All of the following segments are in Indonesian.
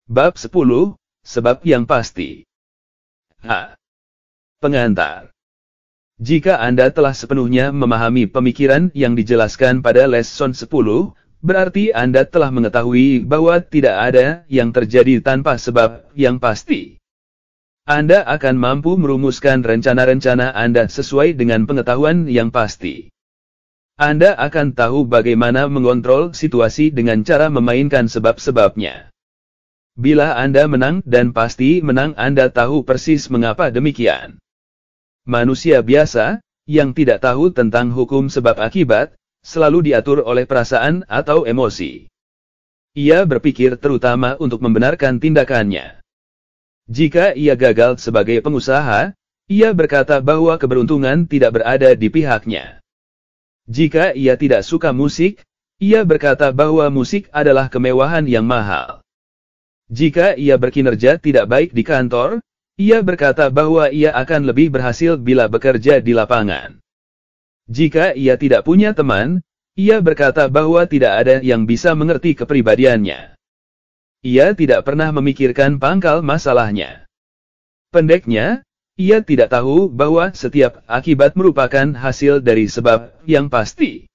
Bab 10, Sebab yang pasti. A. Pengantar. Jika Anda telah sepenuhnya memahami pemikiran yang dijelaskan pada leson 10, berarti Anda telah mengetahui bahwa tidak ada yang terjadi tanpa sebab yang pasti. Anda akan mampu merumuskan rencana-rencana Anda sesuai dengan pengetahuan yang pasti. Anda akan tahu bagaimana mengontrol situasi dengan cara memainkan sebab-sebabnya. Bila Anda menang dan pasti menang, Anda tahu persis mengapa demikian. Manusia biasa, yang tidak tahu tentang hukum sebab akibat, selalu diatur oleh perasaan atau emosi. Ia berpikir terutama untuk membenarkan tindakannya. Jika ia gagal sebagai pengusaha, ia berkata bahwa keberuntungan tidak berada di pihaknya. Jika ia tidak suka musik, ia berkata bahwa musik adalah kemewahan yang mahal. Jika ia berkinerja tidak baik di kantor, ia berkata bahwa ia akan lebih berhasil bila bekerja di lapangan. Jika ia tidak punya teman, ia berkata bahwa tidak ada yang bisa mengerti kepribadiannya. Ia tidak pernah memikirkan pangkal masalahnya. Pendeknya, ia tidak tahu bahwa setiap akibat merupakan hasil dari sebab yang pasti.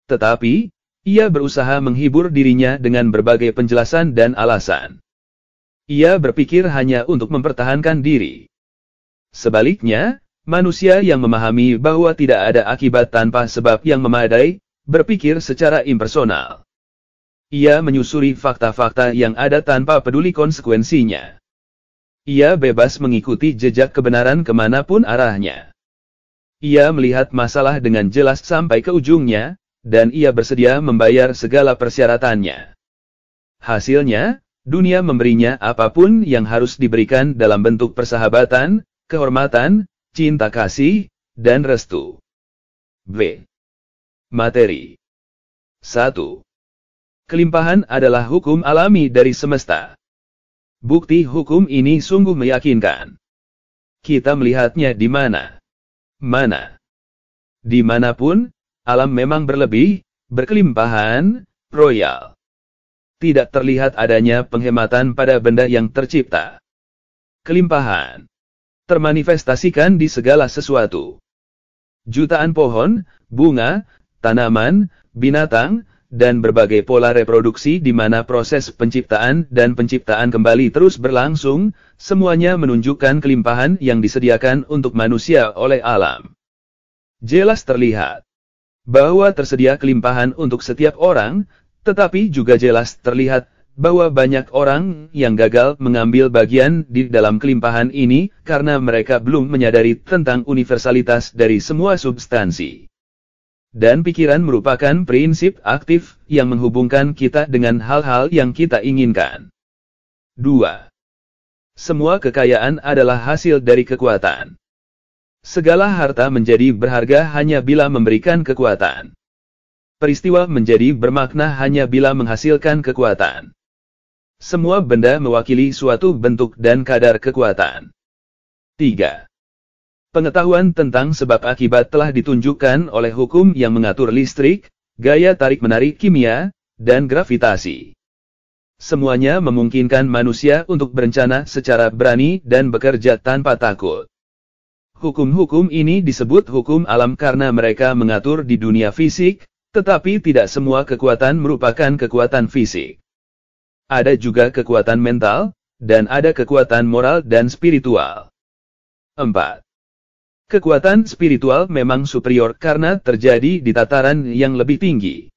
Tetapi, ia berusaha menghibur dirinya dengan berbagai penjelasan dan alasan. Ia berpikir hanya untuk mempertahankan diri. Sebaliknya, manusia yang memahami bahwa tidak ada akibat tanpa sebab yang memadai, berpikir secara impersonal. Ia menyusuri fakta-fakta yang ada tanpa peduli konsekuensinya. Ia bebas mengikuti jejak kebenaran kemanapun arahnya. Ia melihat masalah dengan jelas sampai ke ujungnya, dan ia bersedia membayar segala persyaratannya. Hasilnya, dunia memberinya apapun yang harus diberikan dalam bentuk persahabatan, kehormatan, cinta kasih, dan restu. B. Materi. 1. Kelimpahan adalah hukum alami dari semesta. Bukti hukum ini sungguh meyakinkan. Kita melihatnya di mana? Dimanapun, alam memang berlebih, berkelimpahan, royal. Tidak terlihat adanya penghematan pada benda yang tercipta. Kelimpahan termanifestasikan di segala sesuatu. Jutaan pohon, bunga, tanaman, binatang, dan berbagai pola reproduksi di mana proses penciptaan dan penciptaan kembali terus berlangsung, semuanya menunjukkan kelimpahan yang disediakan untuk manusia oleh alam. Jelas terlihat bahwa tersedia kelimpahan untuk setiap orang, tetapi juga jelas terlihat bahwa banyak orang yang gagal mengambil bagian di dalam kelimpahan ini karena mereka belum menyadari tentang universalitas dari semua substansi. Dan pikiran merupakan prinsip aktif yang menghubungkan kita dengan hal-hal yang kita inginkan. 2. Semua kekayaan adalah hasil dari kekuatan. Segala harta menjadi berharga hanya bila memberikan kekuatan. Peristiwa menjadi bermakna hanya bila menghasilkan kekuatan. Semua benda mewakili suatu bentuk dan kadar kekuatan. 3. Pengetahuan tentang sebab akibat telah ditunjukkan oleh hukum yang mengatur listrik, gaya tarik-menarik kimia, dan gravitasi. Semuanya memungkinkan manusia untuk berencana secara berani dan bekerja tanpa takut. Hukum-hukum ini disebut hukum alam karena mereka mengatur di dunia fisik, tetapi tidak semua kekuatan merupakan kekuatan fisik. Ada juga kekuatan mental, dan ada kekuatan moral dan spiritual. 4. Kekuatan spiritual memang superior karena terjadi di tataran yang lebih tinggi.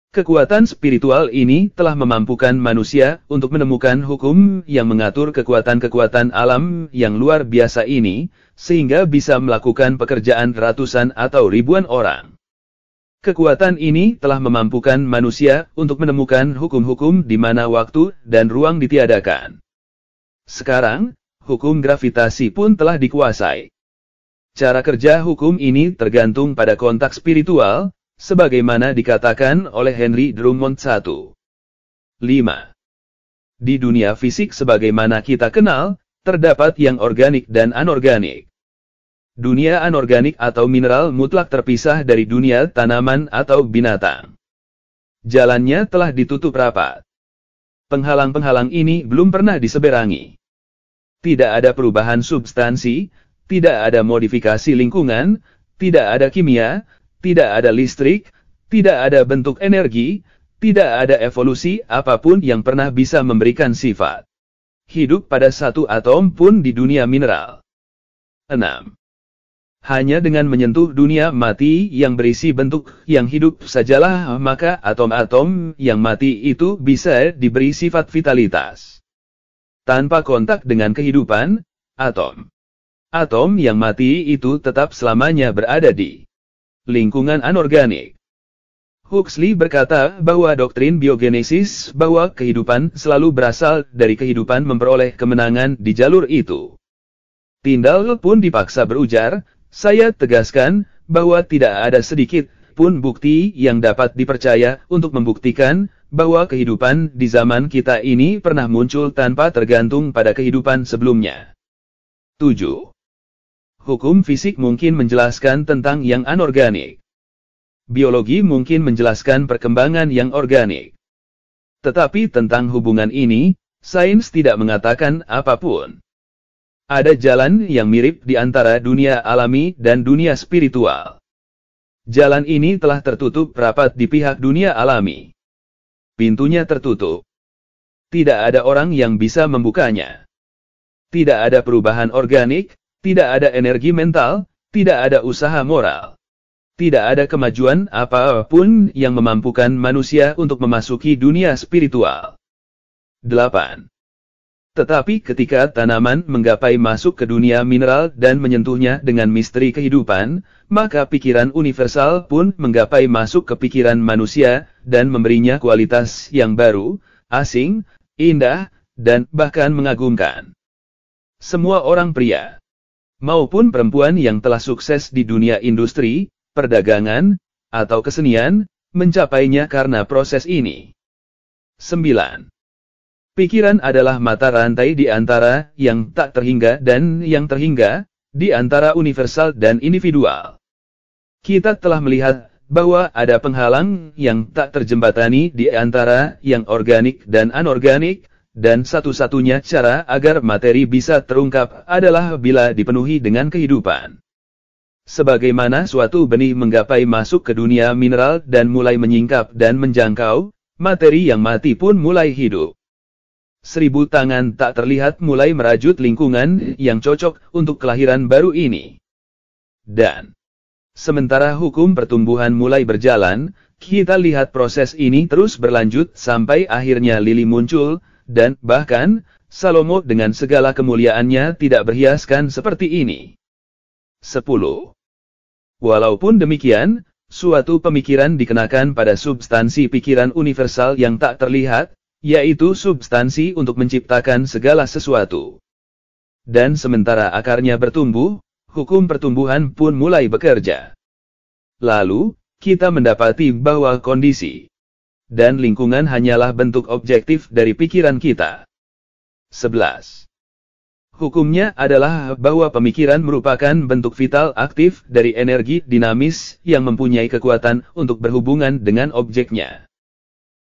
Kekuatan spiritual ini telah memampukan manusia untuk menemukan hukum yang mengatur kekuatan-kekuatan alam yang luar biasa ini, sehingga bisa melakukan pekerjaan ratusan atau ribuan orang. Kekuatan ini telah memampukan manusia untuk menemukan hukum-hukum di mana waktu dan ruang ditiadakan. Sekarang, hukum gravitasi pun telah dikuasai. Cara kerja hukum ini tergantung pada kontak spiritual, sebagaimana dikatakan oleh Henry Drummond 1. 5. Di dunia fisik sebagaimana kita kenal, terdapat yang organik dan anorganik. Dunia anorganik atau mineral mutlak terpisah dari dunia tanaman atau binatang. Jalannya telah ditutup rapat. Penghalang-penghalang ini belum pernah diseberangi. Tidak ada perubahan substansi, tidak ada modifikasi lingkungan, tidak ada kimia, tidak ada listrik, tidak ada bentuk energi, tidak ada evolusi apapun yang pernah bisa memberikan sifat hidup pada satu atom pun di dunia mineral. 6. Hanya dengan menyentuh dunia mati yang berisi bentuk yang hidup sajalah maka atom-atom yang mati itu bisa diberi sifat vitalitas. Tanpa kontak dengan kehidupan, atom yang mati itu tetap selamanya berada di lingkungan anorganik. Huxley berkata bahwa doktrin biogenesis bahwa kehidupan selalu berasal dari kehidupan memperoleh kemenangan di jalur itu. Tyndall pun dipaksa berujar, saya tegaskan bahwa tidak ada sedikit pun bukti yang dapat dipercaya untuk membuktikan bahwa kehidupan di zaman kita ini pernah muncul tanpa tergantung pada kehidupan sebelumnya. 7. Hukum fisik mungkin menjelaskan tentang yang anorganik. Biologi mungkin menjelaskan perkembangan yang organik. Tetapi tentang hubungan ini, sains tidak mengatakan apapun. Ada jalan yang mirip di antara dunia alami dan dunia spiritual. Jalan ini telah tertutup rapat di pihak dunia alami. Pintunya tertutup. Tidak ada orang yang bisa membukanya. Tidak ada perubahan organik, tidak ada energi mental, tidak ada usaha moral. Tidak ada kemajuan apapun yang memampukan manusia untuk memasuki dunia spiritual. 8. Tetapi ketika tanaman menggapai masuk ke dunia mineral dan menyentuhnya dengan misteri kehidupan, maka pikiran universal pun menggapai masuk ke pikiran manusia dan memberinya kualitas yang baru, asing, indah, dan bahkan mengagumkan. Semua orang pria maupun perempuan yang telah sukses di dunia industri, perdagangan, atau kesenian, mencapainya karena proses ini. 9. Pikiran adalah mata rantai di antara yang tak terhingga dan yang terhingga, di antara universal dan individual. Kita telah melihat bahwa ada penghalang yang tak terjembatani di antara yang organik dan anorganik, dan satu-satunya cara agar materi bisa terungkap adalah bila dipenuhi dengan kehidupan. Sebagaimana suatu benih menggapai masuk ke dunia mineral dan mulai menyingkap dan menjangkau, materi yang mati pun mulai hidup. 1000 tangan tak terlihat mulai merajut lingkungan yang cocok untuk kelahiran baru ini. Dan sementara hukum pertumbuhan mulai berjalan, kita lihat proses ini terus berlanjut sampai akhirnya lili muncul, dan bahkan Salomo dengan segala kemuliaannya tidak berhiaskan seperti ini. 10. Walaupun demikian, suatu pemikiran dikenakan pada substansi pikiran universal yang tak terlihat, yaitu substansi untuk menciptakan segala sesuatu. Dan sementara akarnya bertumbuh, hukum pertumbuhan pun mulai bekerja. Lalu, kita mendapati bahwa kondisi dan lingkungan hanyalah bentuk objektif dari pikiran kita. 11. Hukumnya adalah bahwa pemikiran merupakan bentuk vital aktif dari energi dinamis yang mempunyai kekuatan untuk berhubungan dengan objeknya.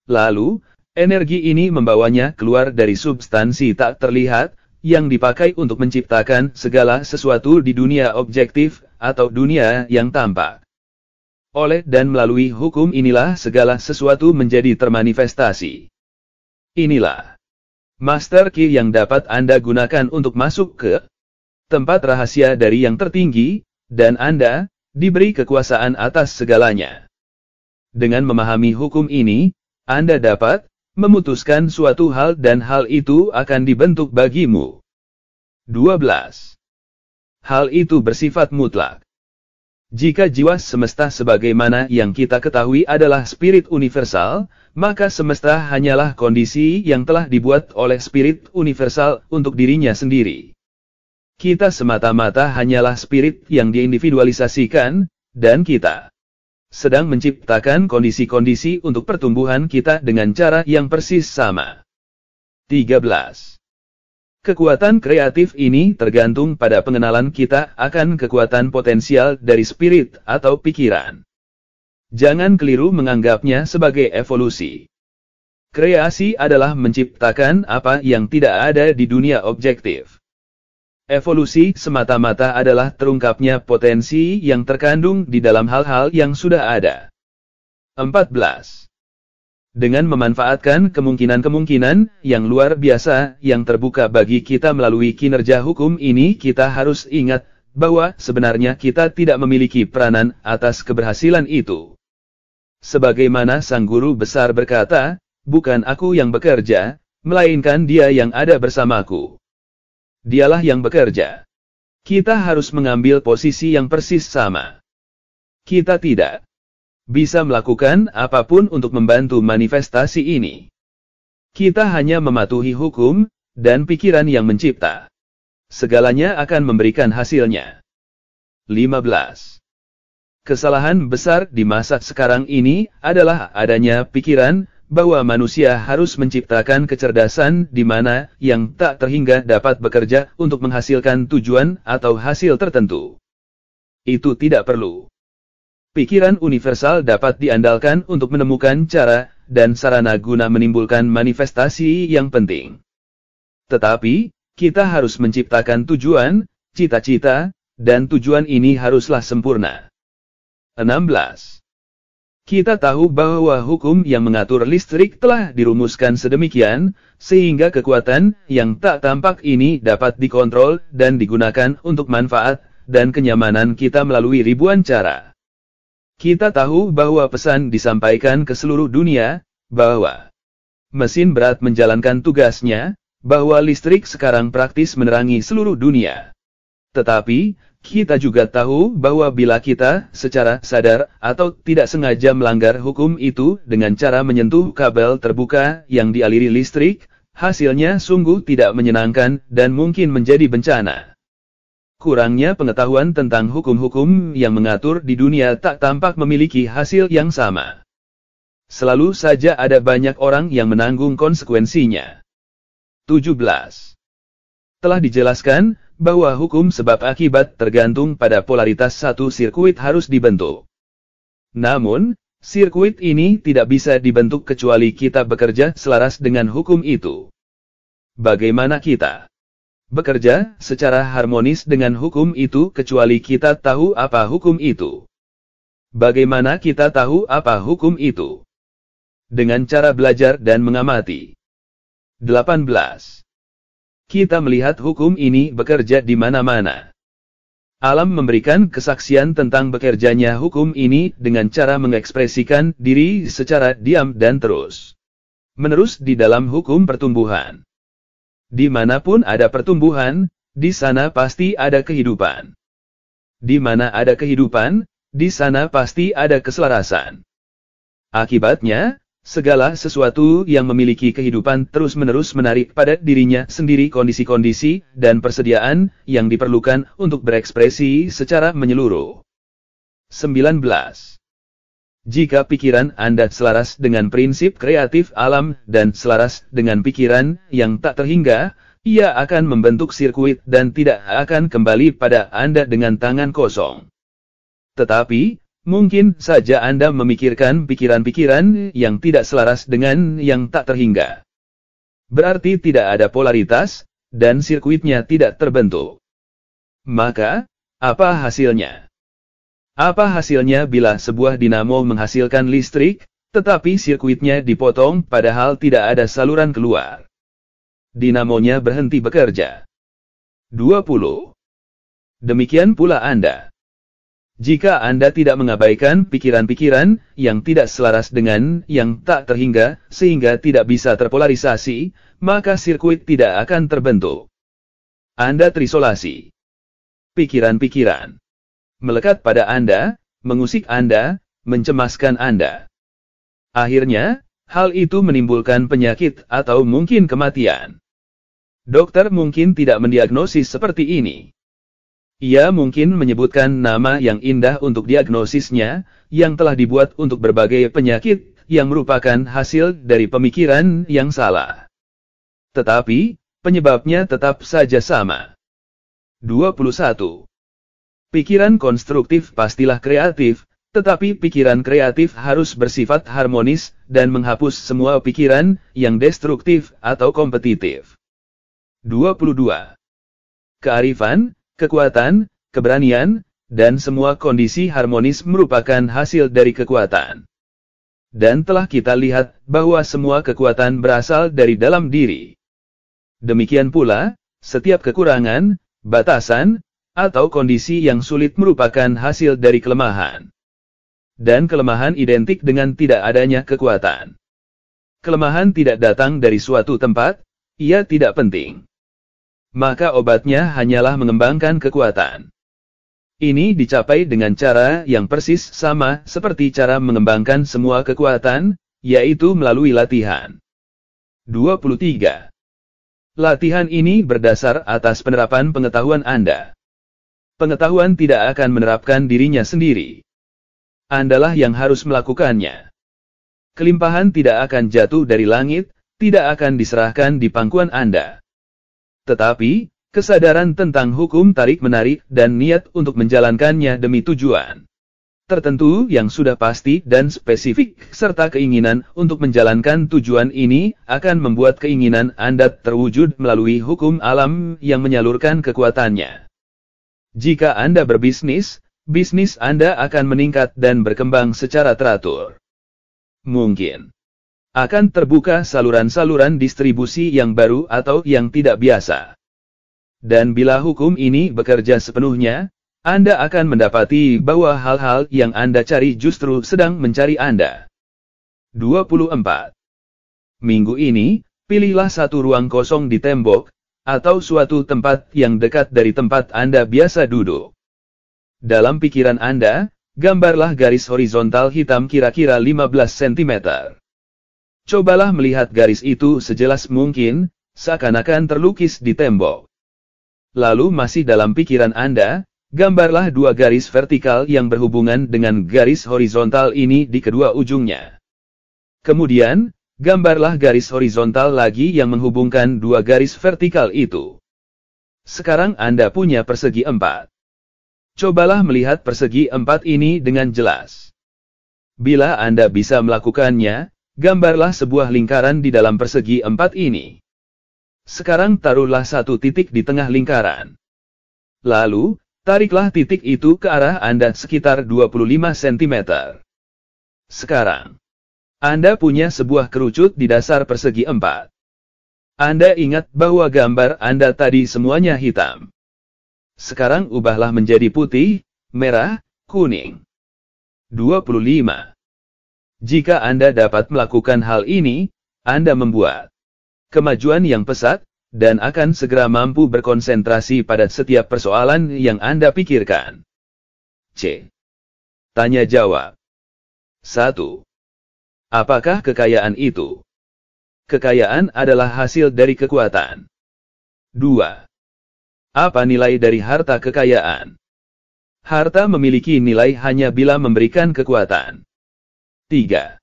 Lalu, energi ini membawanya keluar dari substansi tak terlihat, yang dipakai untuk menciptakan segala sesuatu di dunia objektif, atau dunia yang tampak. Oleh dan melalui hukum inilah segala sesuatu menjadi termanifestasi. Inilah master key yang dapat Anda gunakan untuk masuk ke tempat rahasia dari yang tertinggi, dan Anda diberi kekuasaan atas segalanya. Dengan memahami hukum ini, Anda dapat memutuskan suatu hal dan hal itu akan dibentuk bagimu. 12. Hal itu bersifat mutlak. Jika jiwa semesta sebagaimana yang kita ketahui adalah spirit universal, maka semesta hanyalah kondisi yang telah dibuat oleh spirit universal untuk dirinya sendiri. Kita semata-mata hanyalah spirit yang diindividualisasikan, dan kita sedang menciptakan kondisi-kondisi untuk pertumbuhan kita dengan cara yang persis sama. 13. Kekuatan kreatif ini tergantung pada pengenalan kita akan kekuatan potensial dari spirit atau pikiran. Jangan keliru menganggapnya sebagai evolusi. Kreasi adalah menciptakan apa yang tidak ada di dunia objektif. Evolusi semata-mata adalah terungkapnya potensi yang terkandung di dalam hal-hal yang sudah ada. 14. Dengan memanfaatkan kemungkinan-kemungkinan yang luar biasa yang terbuka bagi kita melalui kinerja hukum ini, kita harus ingat bahwa sebenarnya kita tidak memiliki peranan atas keberhasilan itu. Sebagaimana sang guru besar berkata, bukan aku yang bekerja, melainkan dia yang ada bersamaku. Dialah yang bekerja. Kita harus mengambil posisi yang persis sama. Kita tidak bisa melakukan apapun untuk membantu manifestasi ini. Kita hanya mematuhi hukum dan pikiran yang mencipta. Segalanya akan memberikan hasilnya. 15. Kesalahan besar di masa sekarang ini adalah adanya pikiran bahwa manusia harus menciptakan kecerdasan di mana yang tak terhingga dapat bekerja untuk menghasilkan tujuan atau hasil tertentu. Itu tidak perlu. Pikiran universal dapat diandalkan untuk menemukan cara dan sarana guna menimbulkan manifestasi yang penting. Tetapi, kita harus menciptakan tujuan, cita-cita, dan tujuan ini haruslah sempurna. 16. Kita tahu bahwa hukum yang mengatur listrik telah dirumuskan sedemikian, sehingga kekuatan yang tak tampak ini dapat dikontrol dan digunakan untuk manfaat dan kenyamanan kita melalui ribuan cara. Kita tahu bahwa pesan disampaikan ke seluruh dunia, bahwa mesin berat menjalankan tugasnya, bahwa listrik sekarang praktis menerangi seluruh dunia. Tetapi, kita juga tahu bahwa bila kita secara sadar atau tidak sengaja melanggar hukum itu dengan cara menyentuh kabel terbuka yang dialiri listrik, hasilnya sungguh tidak menyenangkan dan mungkin menjadi bencana. Kurangnya pengetahuan tentang hukum-hukum yang mengatur di dunia tak tampak memiliki hasil yang sama. Selalu saja ada banyak orang yang menanggung konsekuensinya. 17. Telah dijelaskan bahwa hukum sebab akibat tergantung pada polaritas satu sirkuit harus dibentuk. Namun, sirkuit ini tidak bisa dibentuk kecuali kita bekerja selaras dengan hukum itu. Bagaimana kita bekerja secara harmonis dengan hukum itu kecuali kita tahu apa hukum itu? Bagaimana kita tahu apa hukum itu? Dengan cara belajar dan mengamati. 18. Kita melihat hukum ini bekerja di mana-mana. Alam memberikan kesaksian tentang bekerjanya hukum ini dengan cara mengekspresikan diri secara diam dan terus-menerus di dalam hukum pertumbuhan. Dimanapun ada pertumbuhan, di sana pasti ada kehidupan. Di mana ada kehidupan, di sana pasti ada keselarasan. Akibatnya, segala sesuatu yang memiliki kehidupan terus-menerus menarik pada dirinya sendiri kondisi-kondisi dan persediaan yang diperlukan untuk berekspresi secara menyeluruh. 19. Jika pikiran Anda selaras dengan prinsip kreatif alam dan selaras dengan pikiran yang tak terhingga, ia akan membentuk sirkuit dan tidak akan kembali pada Anda dengan tangan kosong. Tetapi, mungkin saja Anda memikirkan pikiran-pikiran yang tidak selaras dengan yang tak terhingga. Berarti tidak ada polaritas, dan sirkuitnya tidak terbentuk. Maka, apa hasilnya? Apa hasilnya bila sebuah dinamo menghasilkan listrik, tetapi sirkuitnya dipotong padahal tidak ada saluran keluar? Dinamonya berhenti bekerja. 20. Demikian pula Anda. Jika Anda tidak mengabaikan pikiran-pikiran yang tidak selaras dengan yang tak terhingga, sehingga tidak bisa terpolarisasi, maka sirkuit tidak akan terbentuk. Anda terisolasi. Pikiran-pikiran melekat pada Anda, mengusik Anda, mencemaskan Anda. Akhirnya, hal itu menimbulkan penyakit atau mungkin kematian. Dokter mungkin tidak mendiagnosis seperti ini. Ia mungkin menyebutkan nama yang indah untuk diagnosisnya, yang telah dibuat untuk berbagai penyakit, yang merupakan hasil dari pemikiran yang salah. Tetapi, penyebabnya tetap saja sama. 21. Pikiran konstruktif pastilah kreatif, Tetapi pikiran kreatif harus bersifat harmonis dan menghapus semua pikiran yang destruktif atau kompetitif. 22. Kearifan, kekuatan, keberanian, dan semua kondisi harmonis merupakan hasil dari kekuatan. Dan telah kita lihat bahwa semua kekuatan berasal dari dalam diri. Demikian pula, setiap kekurangan, batasan, atau kondisi yang sulit merupakan hasil dari kelemahan. Dan kelemahan identik dengan tidak adanya kekuatan. Kelemahan tidak datang dari suatu tempat, ia tidak penting. Maka obatnya hanyalah mengembangkan kekuatan. Ini dicapai dengan cara yang persis sama seperti cara mengembangkan semua kekuatan, yaitu melalui latihan. 23. Latihan ini berdasar atas penerapan pengetahuan Anda. Pengetahuan tidak akan menerapkan dirinya sendiri. Andalah yang harus melakukannya. Kelimpahan tidak akan jatuh dari langit, tidak akan diserahkan di pangkuan Anda. Tetapi, kesadaran tentang hukum tarik-menarik dan niat untuk menjalankannya demi tujuan tertentu yang sudah pasti dan spesifik, serta keinginan untuk menjalankan tujuan ini, akan membuat keinginan Anda terwujud melalui hukum alam yang menyalurkan kekuatannya. Jika Anda berbisnis, bisnis Anda akan meningkat dan berkembang secara teratur. Mungkin akan terbuka saluran-saluran distribusi yang baru atau yang tidak biasa. Dan bila hukum ini bekerja sepenuhnya, Anda akan mendapati bahwa hal-hal yang Anda cari justru sedang mencari Anda. 24. Minggu ini, pilihlah satu ruang kosong di tembok, atau suatu tempat yang dekat dari tempat Anda biasa duduk. Dalam pikiran Anda, gambarlah garis horizontal hitam kira-kira 15 cm. Cobalah melihat garis itu sejelas mungkin, seakan-akan terlukis di tembok. Lalu masih dalam pikiran Anda, gambarlah dua garis vertikal yang berhubungan dengan garis horizontal ini di kedua ujungnya. Kemudian, gambarlah garis horizontal lagi yang menghubungkan dua garis vertikal itu. Sekarang Anda punya persegi 4. Cobalah melihat persegi 4 ini dengan jelas. Bila Anda bisa melakukannya, gambarlah sebuah lingkaran di dalam persegi 4 ini. Sekarang taruhlah satu titik di tengah lingkaran. Lalu, tariklah titik itu ke arah Anda sekitar 25 cm. Sekarang, Anda punya sebuah kerucut di dasar persegi 4. Anda ingat bahwa gambar Anda tadi semuanya hitam. Sekarang ubahlah menjadi putih, merah, kuning. 25. Jika Anda dapat melakukan hal ini, Anda membuat kemajuan yang pesat, dan akan segera mampu berkonsentrasi pada setiap persoalan yang Anda pikirkan. C. Tanya jawab. 1. Apakah kekayaan itu? Kekayaan adalah hasil dari kekuatan. 2. Apa nilai dari harta kekayaan? Harta memiliki nilai hanya bila memberikan kekuatan. 3.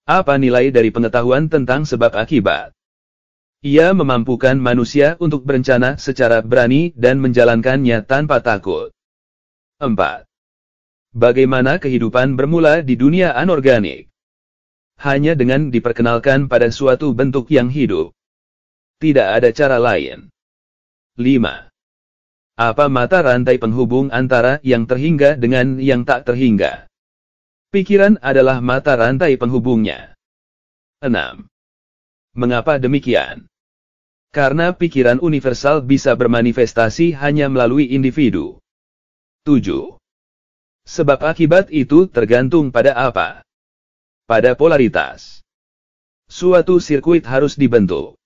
Apa nilai dari pengetahuan tentang sebab akibat? Ia memampukan manusia untuk berencana secara berani dan menjalankannya tanpa takut. 4. Bagaimana kehidupan bermula di dunia anorganik? Hanya dengan diperkenalkan pada suatu bentuk yang hidup. Tidak ada cara lain. 5. Apa mata rantai penghubung antara yang terhingga dengan yang tak terhingga? Pikiran adalah mata rantai penghubungnya. 6. Mengapa demikian? Karena pikiran universal bisa bermanifestasi hanya melalui individu. 7. Sebab akibat itu tergantung pada apa? Pada polaritas. Suatu sirkuit harus dibentuk.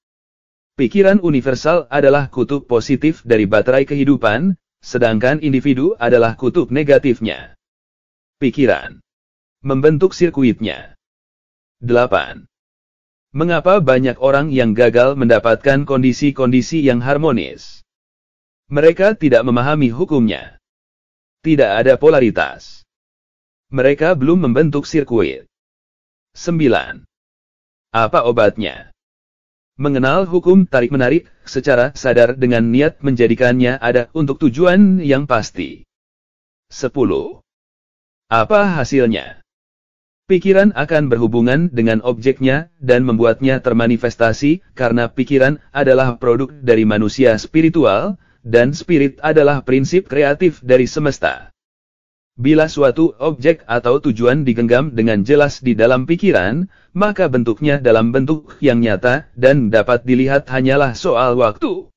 Pikiran universal adalah kutub positif dari baterai kehidupan, sedangkan individu adalah kutub negatifnya. Pikiran membentuk sirkuitnya. 8. Mengapa banyak orang yang gagal mendapatkan kondisi-kondisi yang harmonis? Mereka tidak memahami hukumnya. Tidak ada polaritas. Mereka belum membentuk sirkuit. 9. Apa obatnya? Mengenal hukum tarik-menarik secara sadar dengan niat menjadikannya ada untuk tujuan yang pasti. 10. Apa hasilnya? Pikiran akan berhubungan dengan objeknya dan membuatnya termanifestasi karena pikiran adalah produk dari manusia spiritual, dan spirit adalah prinsip kreatif dari semesta. Bila suatu objek atau tujuan digenggam dengan jelas di dalam pikiran, maka bentuknya dalam bentuk yang nyata dan dapat dilihat hanyalah soal waktu.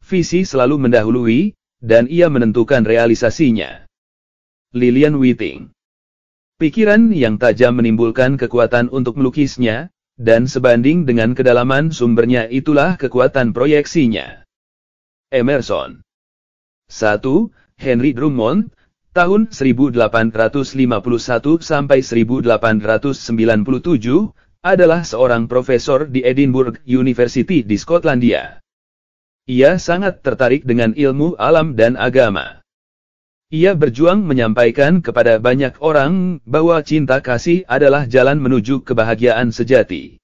Visi selalu mendahului, dan ia menentukan realisasinya. Lilian Whiting. Pikiran yang tajam menimbulkan kekuatan untuk melukisnya, dan sebanding dengan kedalaman sumbernya itulah kekuatan proyeksinya. Emerson. 1. Henry Drummond, tahun 1851 sampai 1897, adalah seorang profesor di Edinburgh University di Skotlandia. Ia sangat tertarik dengan ilmu alam dan agama. Ia berjuang menyampaikan kepada banyak orang bahwa cinta kasih adalah jalan menuju kebahagiaan sejati.